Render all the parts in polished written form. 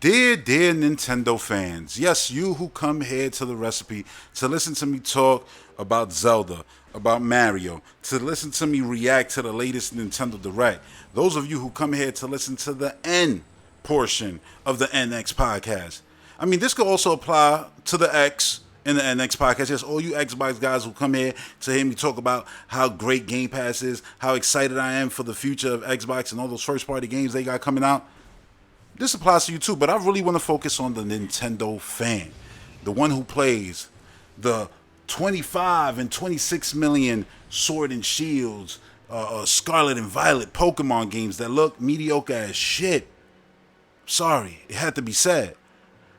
Dear Nintendo fans, yes, you who come here to the recipe to listen to me talk about Zelda, about Mario, to listen to me react to the latest Nintendo Direct, those of you who come here to listen to the N portion of the NX podcast. I mean, this could also apply to the X in the NX podcast. Yes, all you Xbox guys who come here to hear me talk about how great Game Pass is, how excited I am for the future of Xbox and all those first party games they got coming out. This applies to you too, but I really want to focus on the Nintendo fan, the one who plays the 25 and 26 million Sword and Shields, Scarlet and Violet Pokemon games that look mediocre as shit. Sorry, it had to be said.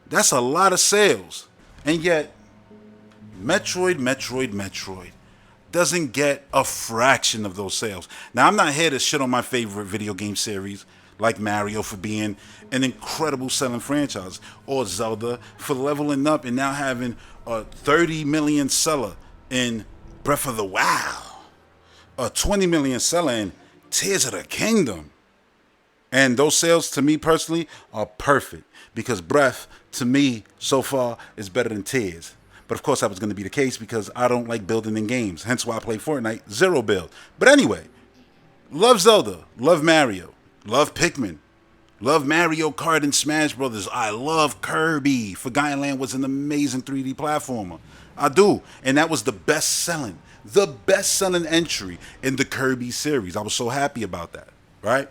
That's a lot of sales. And yet, Metroid doesn't get a fraction of those sales. Now, I'm not here to shit on my favorite video game series like Mario for being an incredible selling franchise, or Zelda for leveling up and now having a 30 million seller in Breath of the Wild, a 20 million seller in Tears of the Kingdom. And those sales to me personally are perfect because Breath to me so far is better than Tears. But of course that was going to be the case because I don't like building in games. Hence why I play Fortnite, zero build. But anyway, love Zelda, love Mario, love Pikmin, love Mario Kart and Smash Brothers. I love Kirby. Forgotten Land was an amazing 3D platformer. I do. And that was the best-selling entry in the Kirby series. I was so happy about that, right?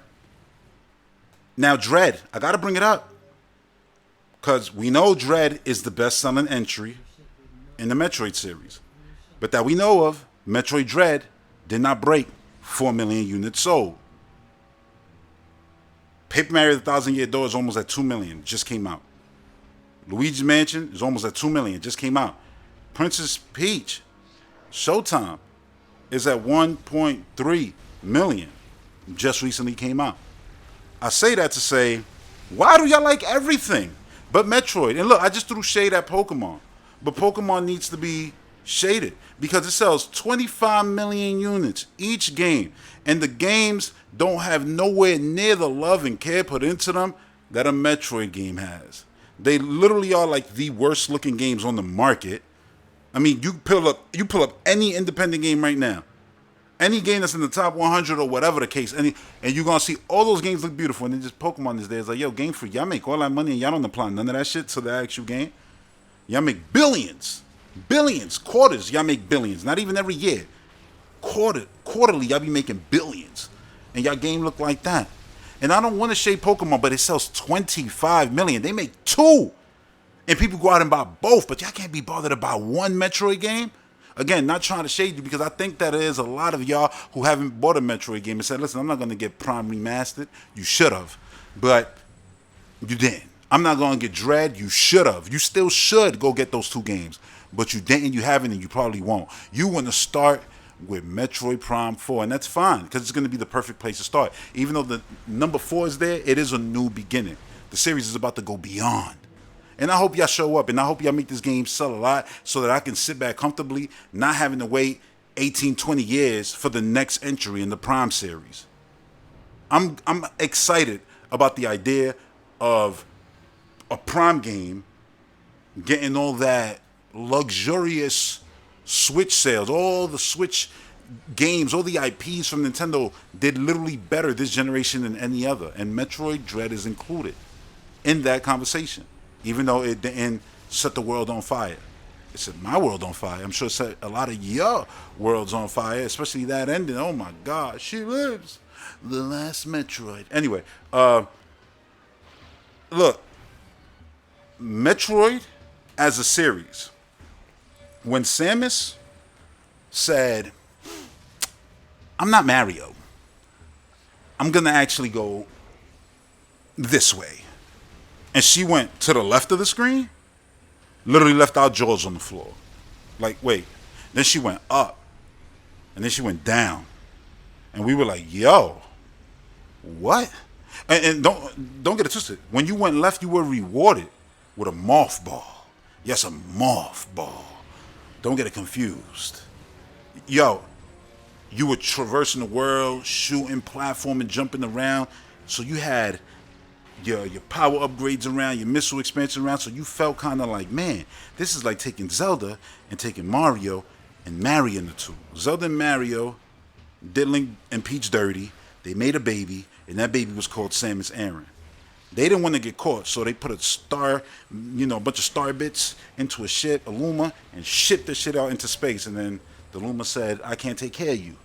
Now, Dread, I got to bring it up because we know Dread is the best-selling entry in the Metroid series. But that we know of, Metroid Dread did not break 4 million units sold. Paper Mario The Thousand Year Door is almost at 2 million, just came out. Luigi's Mansion is almost at 2 million, just came out. Princess Peach, Showtime, is at 1.3 million, just recently came out. I say that to say, why do y'all like everything but Metroid? And look, I just threw shade at Pokemon, but Pokemon needs to be shaded because it sells 25 million units each game, and the games don't have nowhere near the love and care put into them that a Metroid game has. They literally are like the worst looking games on the market. I mean, you pull up any independent game right now, any game that's in the top 100 or whatever the case, and you're gonna see all those games look beautiful, and then just Pokemon is there. It's like, yo, Game Freak, y'all make all that money and y'all don't apply none of that shit to the actual game. Y'all make billions, quarters. Y'all make billions. Not even every year. Quarterly, y'all be making billions, and y'all game look like that. And I don't want to shade Pokemon, but it sells 25 million. They make two, and people go out and buy both. But y'all can't be bothered about one Metroid game. Again, not trying to shade you because I think that there's a lot of y'all who haven't bought a Metroid game and said, "Listen, I'm not going to get Prime Remastered." You should have, but you didn't. I'm not going to get Dread. You should have. You still should go get those two games. But you didn't, you haven't, and you probably won't. You want to start with Metroid Prime 4, and that's fine because it's going to be the perfect place to start. Even though the number 4 is there, it is a new beginning. The series is about to go beyond. And I hope y'all show up, and I hope y'all make this game sell a lot so that I can sit back comfortably, not having to wait 18, 20 years for the next entry in the Prime series. I'm excited about the idea of a Prime game getting all that luxurious Switch sales, all the Switch games, all the IPs from Nintendo did literally better this generation than any other. And Metroid Dread is included in that conversation, even though it didn't set the world on fire. It set my world on fire. I'm sure it set a lot of your worlds on fire, especially that ending. Oh my God, she lives. The last Metroid. Anyway, look, Metroid as a series, when Samus said, I'm not Mario, I'm going to actually go this way. And she went to the left of the screen, literally left our jaws on the floor. Like, wait. Then she went up. And then she went down. And we were like, yo, what? And don't get it twisted. When you went left, you were rewarded with a morph ball. Yes, a morph ball. Don't get it confused. Yo, you were traversing the world, shooting, platforming, jumping around. So you had your power upgrades around, your missile expansion around. So you felt kind of like, man, this is like taking Zelda and taking Mario and marrying the two. Zelda and Mario did Link and Peach dirty. They made a baby, and that baby was called Samus Aran. They didn't want to get caught, so they put a star, a bunch of star bits into a Luma, and shipped the shit out into space. And then the Luma said, I can't take care of you,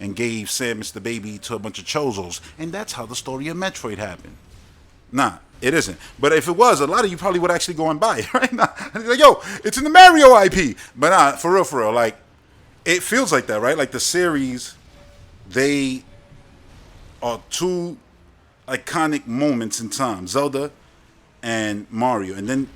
and gave Samus the baby to a bunch of Chozos. And that's how the story of Metroid happened. Nah, it isn't. But if it was, a lot of you probably would actually go and buy it, right? Nah, like, yo, it's in the Mario IP. But nah, for real, like, it feels like that, right? Like the series, they are two iconic moments in time, Zelda and Mario, and then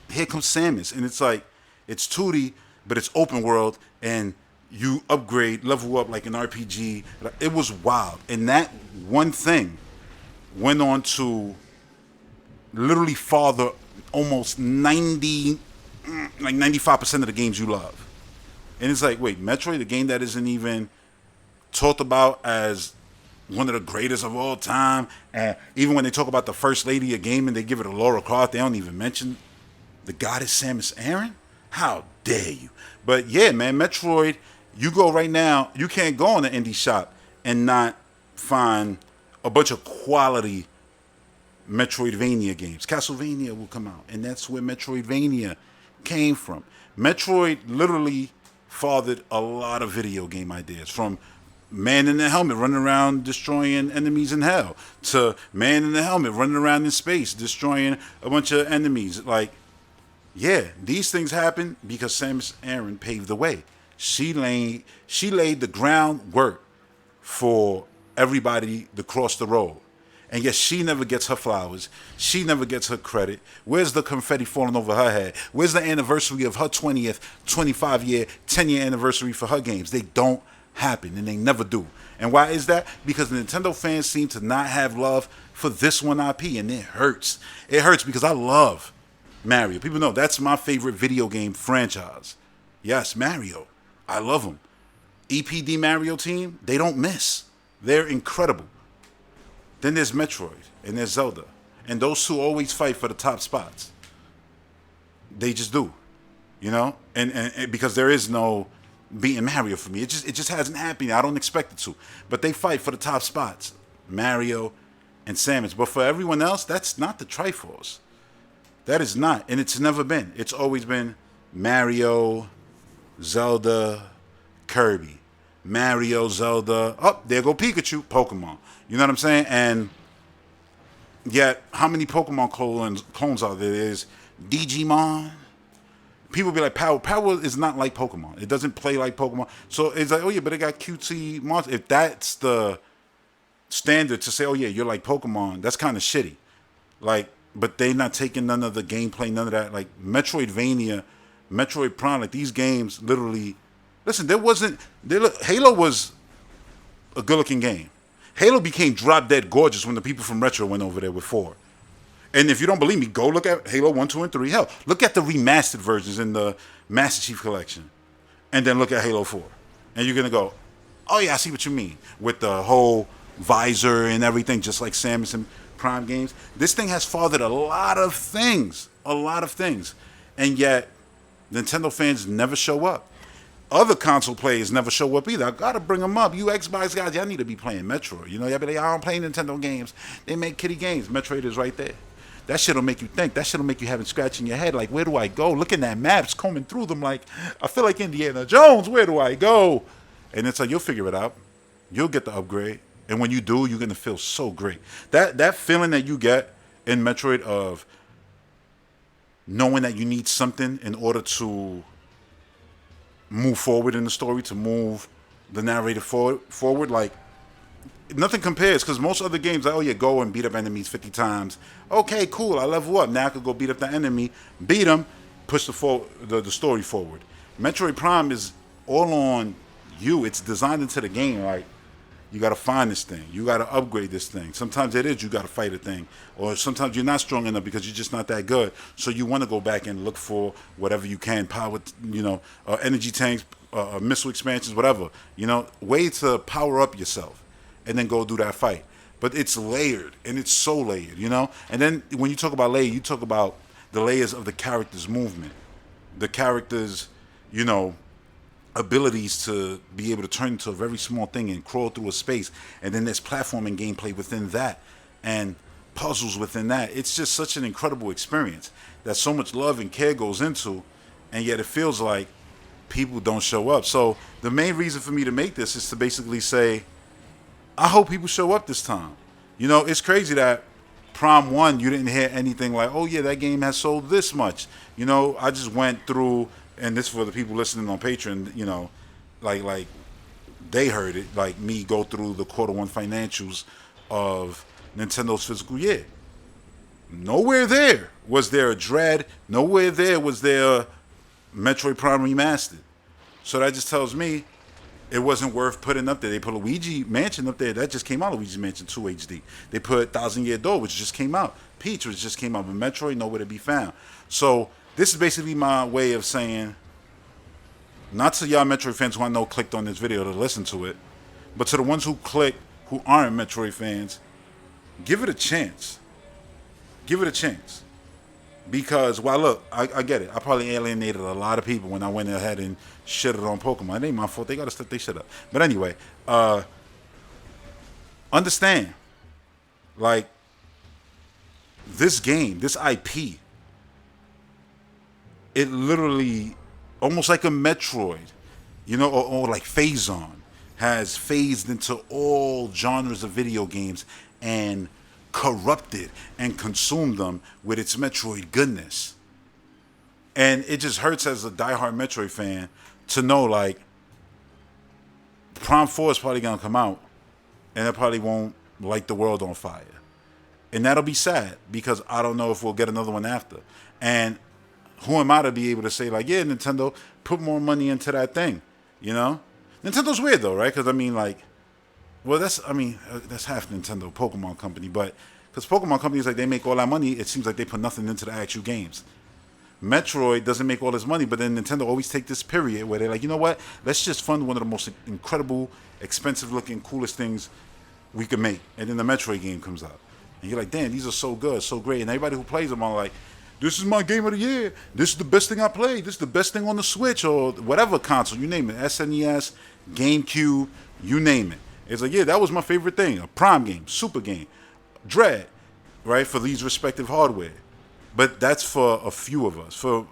here comes Samus, and it's like it's 2D, but it's open world, and you upgrade, level up like an RPG. It was wild, and that one thing went on to literally father almost 95% of the games you love, and it's like, wait, Metroid, the game that isn't even talked about as one of the greatest of all time. And even when they talk about the first lady of gaming, they give it a Laura Croft. They don't even mention the goddess Samus Aran. How dare you? But yeah, man, Metroid, you go right now, you can't go in an indie shop and not find a bunch of quality Metroidvania games. Castlevania will come out, and that's where Metroidvania came from. Metroid literally fathered a lot of video game ideas, from man in the helmet running around destroying enemies in hell to man in the helmet running around in space destroying a bunch of enemies. Like, yeah, these things happen because Samus Aran paved the way. She laid the groundwork for everybody to cross the road. And yet she never gets her flowers. She never gets her credit. Where's the confetti falling over her head? Where's the anniversary of her 20th, 25-year, 10-year anniversary for her games? They don't happen, and they never do. And why is that? Because the Nintendo fans seem to not have love for this one IP, and it hurts. It hurts because I love Mario. People know that's my favorite video game franchise. Yes, Mario. I love them. EPD Mario team, they don't miss. They're incredible. Then there's Metroid, and there's Zelda. And those two always fight for the top spots. They just do. And because there is no beating Mario for me. It just hasn't happened. I don't expect it to. But they fight for the top spots. Mario and Samus. But for everyone else, that's not the Triforce. That is not. And it's never been. It's always been Mario, Zelda, Kirby. Mario, Zelda. Oh, there go Pikachu. Pokemon. You know what I'm saying? And yet, how many Pokemon clones are there? There's Digimon. People be like, Power is not like Pokemon. It doesn't play like Pokemon. So it's like, oh yeah, but it got cutesy monsters. If that's the standard to say, oh yeah, you're like Pokemon, that's kind of shitty. Like, but they not taking none of the gameplay, none of that. Like Metroidvania, Metroid Prime, like these games literally. Listen, Halo was a good-looking game. Halo became drop-dead gorgeous when the people from Retro went over there with 4. And if you don't believe me, go look at Halo 1, 2, and 3. Hell, look at the remastered versions in the Master Chief Collection. And then look at Halo 4. And you're going to go, oh yeah, I see what you mean. With the whole visor and everything, just like Samus and Prime games. This thing has fathered a lot of things. A lot of things. And yet, Nintendo fans never show up. Other console players never show up either. I gotta bring them up. You Xbox guys, y'all need to be playing Metroid. Y'all be like, I don't play Nintendo games. They make kiddie games. Metroid is right there. That shit'll make you think. That shit'll make you have it scratching your head. Like, where do I go? Looking at maps, combing through them. Like, I feel like Indiana Jones. Where do I go? And it's like, you'll figure it out. You'll get the upgrade. And when you do, you're gonna feel so great. That feeling that you get in Metroid of knowing that you need something in order to move forward in the story, to move the narrative forward, like nothing compares. Because most other games, like, oh yeah, go and beat up enemies 50 times. Okay, cool, I level up. Now I could go beat up the enemy, beat them, push the story forward. Metroid Prime is all on you. It's designed into the game. Like, you got to find this thing. You got to upgrade this thing. Sometimes it is you got to fight a thing. Or sometimes you're not strong enough because you're just not that good. So you want to go back and look for whatever you can. Power, energy tanks, missile expansions, whatever. Way to power up yourself. And then go do that fight. but it's layered, and it's so layered, you know. And then when you talk about layer, you talk about the layers of the character's movement, the character's, you know, abilities to be able to turn into a very small thing and crawl through a space, and then there's platforming gameplay within that, and puzzles within that. It's just such an incredible experience that so much love and care goes into, and yet it feels like people don't show up. So the main reason for me to make this is to basically say, I hope people show up this time. You know, it's crazy that Prom 1, you didn't hear anything like, oh yeah, that game has sold this much. You know, I just went through, and this for the people listening on Patreon, you know, like they heard it, like me go through the Q1 financials of Nintendo's fiscal year. Nowhere there was there a Dread. Nowhere there was there Metroid Prime Remastered. So that just tells me it wasn't worth putting up there. They put Luigi Mansion up there. That just came out, Luigi Mansion 2 HD. They put Thousand Year Door, which just came out. Peach, which just came out. But Metroid, nowhere to be found. So this is basically my way of saying, not to y'all Metroid fans who I know clicked on this video to listen to it, but to the ones who clicked who aren't Metroid fans, give it a chance. Give it a chance. Because, well, look, I get it. I probably alienated a lot of people when I went ahead and shitted on Pokemon. It ain't my fault. They got to step their shit up. But anyway, understand, like, this game, this IP, it literally, almost like a Metroid, you know, or like Phazon, has phased into all genres of video games and corrupted and consumed them with its Metroid goodness. And it just hurts as a diehard Metroid fan to know, like, Prime 4 is probably going to come out and it probably won't light the world on fire. And that'll be sad because I don't know if we'll get another one after. And who am I to be able to say, like, yeah, Nintendo, put more money into that thing, you know? Nintendo's weird, though, right? Because, I mean, like, well, that's half Nintendo, Pokemon Company, but because Pokemon Company is like, they make all that money, it seems like they put nothing into the actual games. Metroid doesn't make all this money, but then Nintendo always take this period where they're like, you know what? Let's just fund one of the most incredible, expensive-looking, coolest things we can make. And then the Metroid game comes out. And you're like, damn, these are so good, so great. And everybody who plays them are like, this is my game of the year. This is the best thing I played. This is the best thing on the Switch or whatever console, you name it. SNES, GameCube, you name it. It's like, yeah, that was my favorite thing. A Prime game, Super game, Dread, right, for these respective hardware. But that's for a few of us. For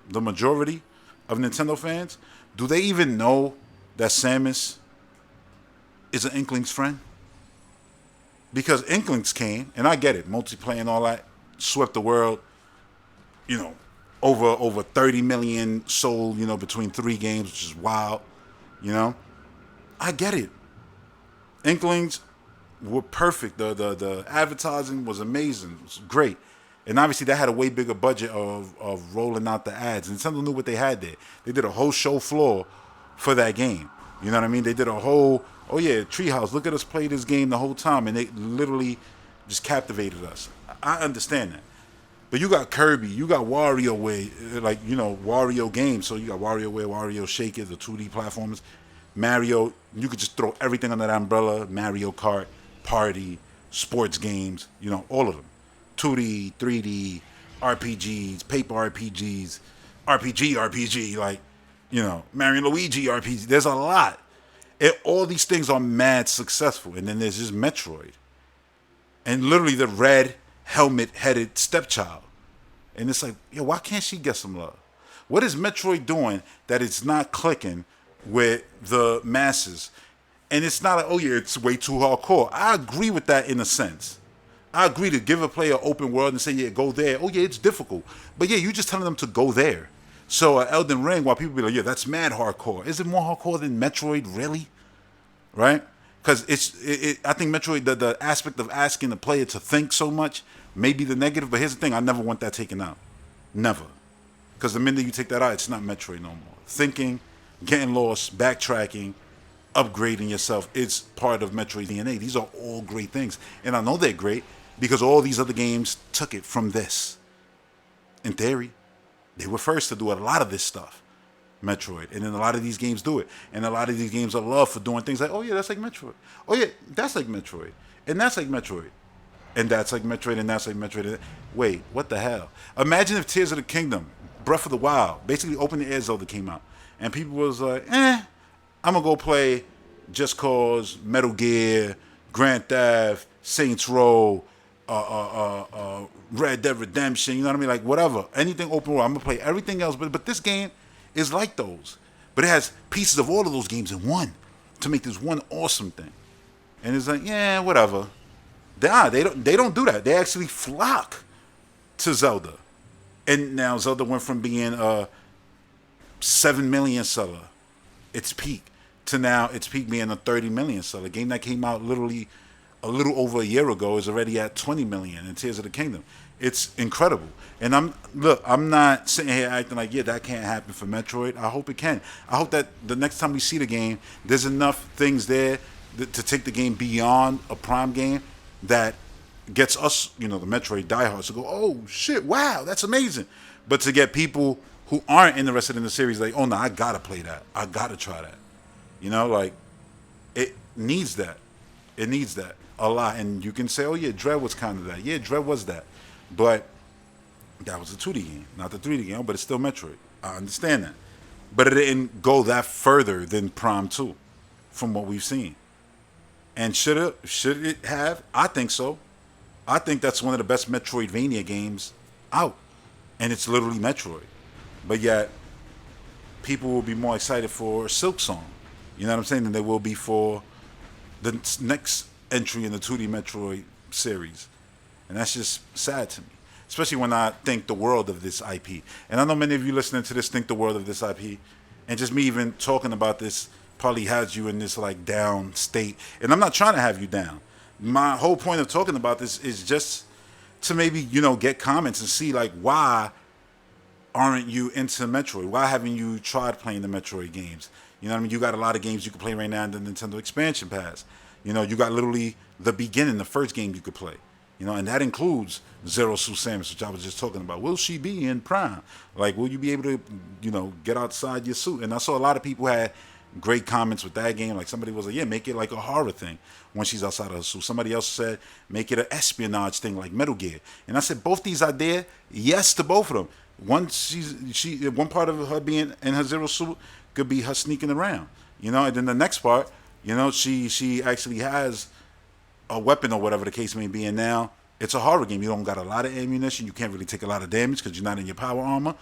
the majority of Nintendo fans, do they even know that Samus is an Inkling's friend? Because Inklings came, and I get it, multiplayer and all that, swept the world, you know, over 30 million sold, you know, between 3 games, which is wild, you know. I get it. Inklings were perfect. The advertising was amazing. It was great. And obviously that had a way bigger budget of rolling out the ads. And Nintendo knew what they had there. They did a whole show floor for that game. You know what I mean? They did a whole, oh yeah, Treehouse, look at us play this game the whole time. And they literally just captivated us. I understand that. But you got Kirby, you got WarioWare, like, you know, Wario games. So you got WarioWare, Wario Shaker, the 2D platformers. Mario, you could just throw everything under that umbrella. Mario Kart, Party, sports games, you know, all of them. 2D, 3D, RPGs, paper RPGs, RPG, like, you know, Mario and Luigi RPG. There's a lot. All these things are mad successful. And then there's just Metroid. And literally the red helmet-headed stepchild. And it's like, yo, why can't she get some love? What is Metroid doing that it's not clicking with the masses? And it's not like, oh yeah, it's way too hardcore. I agree with that in a sense. I agree to give a player an open world and say, yeah, go there. Oh yeah, it's difficult. But yeah, you're just telling them to go there. So Elden Ring, while people be like, yeah, that's mad hardcore. Is it more hardcore than Metroid, really? Right? Because I think Metroid, the aspect of asking the player to think so much may be the negative. But here's the thing, I never want that taken out. Never. Because the minute you take that out, it's not Metroid no more. Thinking, getting lost, backtracking, upgrading yourself, it's part of Metroid DNA. These are all great things. And I know they're great because all these other games took it from this. In theory, they were first to do a lot of this stuff. Metroid. And then a lot of these games do it. And a lot of these games are loved for doing things like, oh yeah, that's like Metroid. Oh yeah, that's like Metroid. And that's like Metroid. And that's like Metroid, and that's like Metroid. Wait, what the hell? Imagine if Tears of the Kingdom, Breath of the Wild, basically Open the Air Zelda came out. And people was like, I'm going to go play Just Cause, Metal Gear, Grand Theft, Saints Row, Red Dead Redemption, you know what I mean? Like, whatever. Anything open world. I'm going to play everything else. But this game is like those. But it has pieces of all of those games in one to make this one awesome thing. And it's like, yeah, whatever. They don't do that. They actually flock to Zelda. And now Zelda went from being a 7 million seller, its peak, to now its peak being a 30 million seller. A game that came out literally a little over a year ago is already at 20 million in Tears of the Kingdom. It's incredible. And I'm not sitting here acting like, yeah, that can't happen for Metroid. I hope it can. I hope that the next time we see the game, there's enough things there to take the game beyond a Prime game that gets us, the Metroid diehards to go, oh shit, wow, that's amazing. But to get people who aren't interested in the series, like, oh no, I gotta play that. I gotta try that. Like, it needs that. It needs that a lot. And you can say, oh yeah, Dread was kind of that. Yeah, Dread was that. But that was a 2D game, not the 3D game, but it's still Metroid. I understand that. But it didn't go that further than Prime 2 from what we've seen. And should it have? I think so. I think that's one of the best Metroidvania games out. And it's literally Metroid. But yet, people will be more excited for Silk Song. You know what I'm saying? Than they will be for the next entry in the 2D Metroid series. And that's just sad to me. Especially when I think the world of this IP. And I know many of you listening to this think the world of this IP. And just me even talking about this probably has you in this like down state. And I'm not trying to have you down. My whole point of talking about this is just to maybe, get comments and see like why aren't you into Metroid? Why haven't you tried playing the Metroid games? You know what I mean? You got a lot of games you can play right now in the Nintendo Expansion Pass. You got literally the beginning, the first game you could play. And that includes Zero Suit Samus, which I was just talking about. Will she be in Prime? Like, will you be able to, get outside your suit? And I saw a lot of people had great comments with that game. Like, somebody was like, yeah, make it like a horror thing when she's outside of her suit. Somebody else said, make it an espionage thing like Metal Gear. And I said, both these ideas, yes to both of them. One part of her being in her Zero suit could be her sneaking around, and then the next part, she actually has a weapon or whatever the case may be, and now it's a horror game. You don't got a lot of ammunition, you can't really take a lot of damage because you're not in your power armor,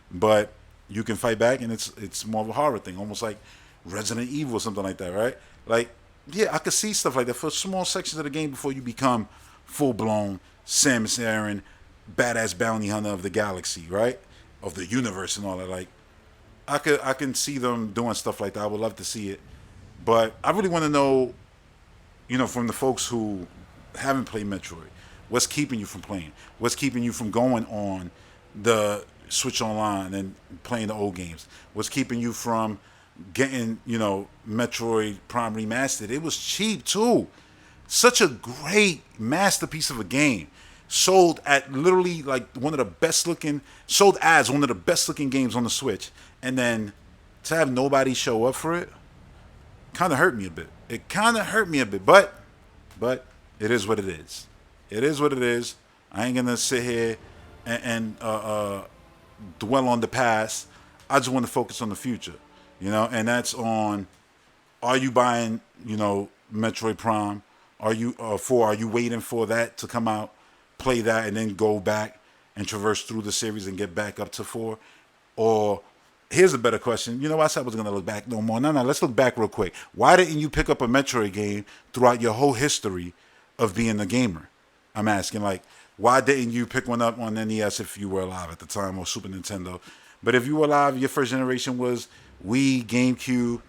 but you can fight back, and it's more of a horror thing, almost like Resident Evil or something like that, right? Like, yeah, I could see stuff like that for small sections of the game before you become full-blown Samus Aran, badass bounty hunter of the galaxy, right? Of the universe and all that. Like, I can see them doing stuff like that. I would love to see it. But I really want to know, from the folks who haven't played Metroid, what's keeping you from playing? What's keeping you from going on the Switch Online and playing the old games? What's keeping you from getting, Metroid Prime Remastered? It was cheap too. Such a great masterpiece of a game. Sold at literally like sold as one of the best looking games on the Switch. And then to have nobody show up for it kind of hurt me a bit. It kind of hurt me a bit, but it is what it is. It is what it is. I ain't gonna sit here and dwell on the past. I just want to focus on the future, and that's on, are you buying, Metroid Prime? Are you waiting for that to come out, play that, and then go back and traverse through the series and get back up to 4? Or here's a better question. I said I was going to look back no more. No, let's look back real quick. Why didn't you pick up a Metroid game throughout your whole history of being a gamer? I'm asking, like, why didn't you pick one up on NES if you were alive at the time, or Super Nintendo? But if you were alive, your first generation was Wii, GameCube.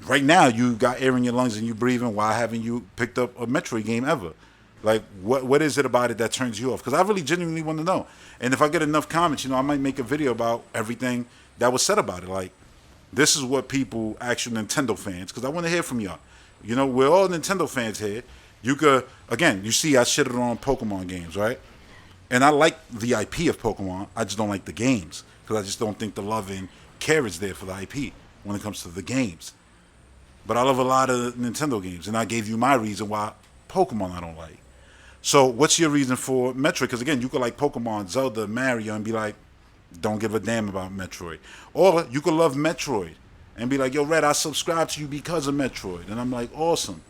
Right now, you got air in your lungs and you breathing. Why haven't you picked up a Metroid game ever? Like, what is it about it that turns you off? Because I really genuinely want to know. And if I get enough comments, I might make a video about everything that was said about it. Like, this is what people, actual Nintendo fans, because I want to hear from y'all. We're all Nintendo fans here. You could, again, you see I shitted on Pokemon games, right? And I like the IP of Pokemon. I just don't like the games because I just don't think the loving care is there for the IP when it comes to the games. But I love a lot of Nintendo games, and I gave you my reason why Pokemon I don't like. So what's your reason for Metroid? Because again, you could like Pokemon, Zelda, Mario, and be like, don't give a damn about Metroid. Or you could love Metroid and be like, yo, Red, I subscribe to you because of Metroid. And I'm like, awesome.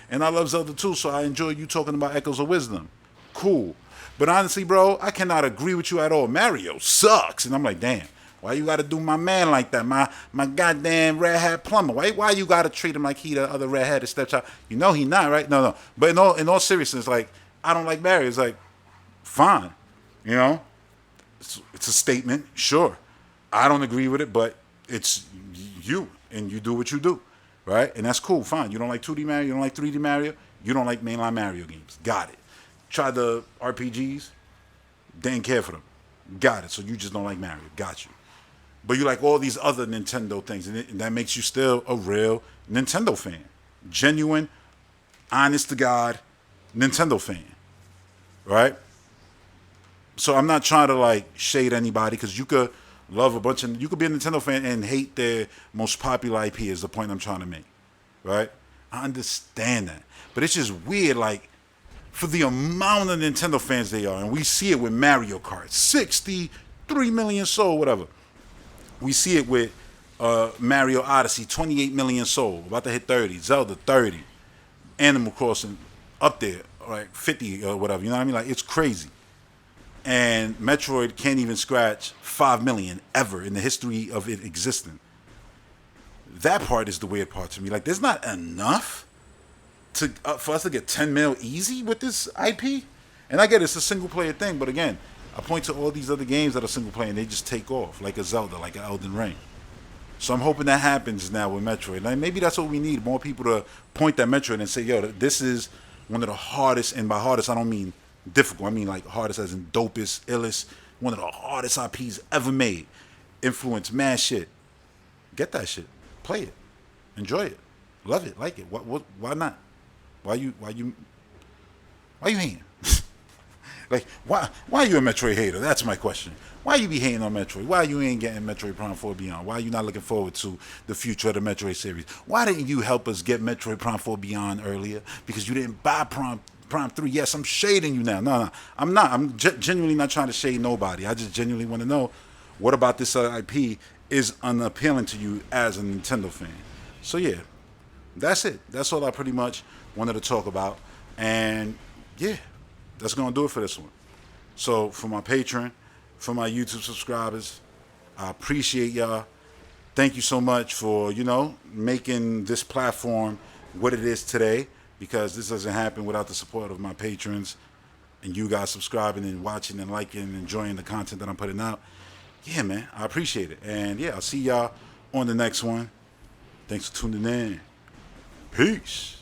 And I love Zelda too, so I enjoy you talking about Echoes of Wisdom. Cool. But honestly, bro, I cannot agree with you at all. Mario sucks. And I'm like, damn, why you gotta do my man like that? My goddamn red hat plumber. Why you gotta treat him like he the other red hatted stepchild? You know he not, right? No. But in all seriousness, like, I don't like Mario. It's like, fine. You know? It's a statement, sure. I don't agree with it, but it's you, and you do what you do, right? And that's cool, fine. You don't like 2D Mario, you don't like 3D Mario, you don't like mainline Mario games. Got it. Tried the RPGs, didn't care for them. Got it. So you just don't like Mario. Got you. But you like all these other Nintendo things, and that makes you still a real Nintendo fan. Genuine, honest to God Nintendo fan, right? So I'm not trying to like shade anybody, because you could love you could be a Nintendo fan and hate their most popular IP is the point I'm trying to make, right? I understand that. But it's just weird, like, for the amount of Nintendo fans they are, and we see it with Mario Kart, 63 million sold, whatever. We see it with Mario Odyssey, 28 million sold, about to hit 30, Zelda, 30, Animal Crossing, up there, like 50 or whatever, you know what I mean? Like, it's crazy. And Metroid can't even scratch 5 million ever in the history of it existing. That part is the weird part to me. Like, there's not enough for us to get 10 mil easy with this IP. And I get it's a single player thing, but again, I point to all these other games that are single player and they just take off, like a Zelda, like an Elden Ring. So I'm hoping that happens now with Metroid. Like, maybe that's what we need, more people to point at Metroid and say, yo, this is one of the hardest, and by hardest I don't mean difficult, I mean like hardest as in dopest, illest, one of the hardest IPs ever made. Influence mad shit. Get that shit. Play it. Enjoy it. Love it. Like it. Why not? Why you hating? Like, why are you a Metroid hater? That's my question. Why you be hating on Metroid? Why you ain't getting Metroid Prime 4 Beyond? Why you not looking forward to the future of the Metroid series? Why didn't you help us get Metroid Prime 4 Beyond earlier? Because you didn't buy Prime 3. Yes, I'm shading you now. No, I'm not. I'm genuinely not trying to shade nobody. I just genuinely want to know, what about this IP is unappealing to you as a Nintendo fan? So yeah, that's it. That's all I pretty much wanted to talk about. And yeah, that's going to do it for this one. So for my Patreon, for my YouTube subscribers, I appreciate y'all. Thank you so much for, making this platform what it is today, because this doesn't happen without the support of my patrons and you guys subscribing and watching and liking and enjoying the content that I'm putting out. Yeah, man, I appreciate it. And yeah, I'll see y'all on the next one. Thanks for tuning in. Peace.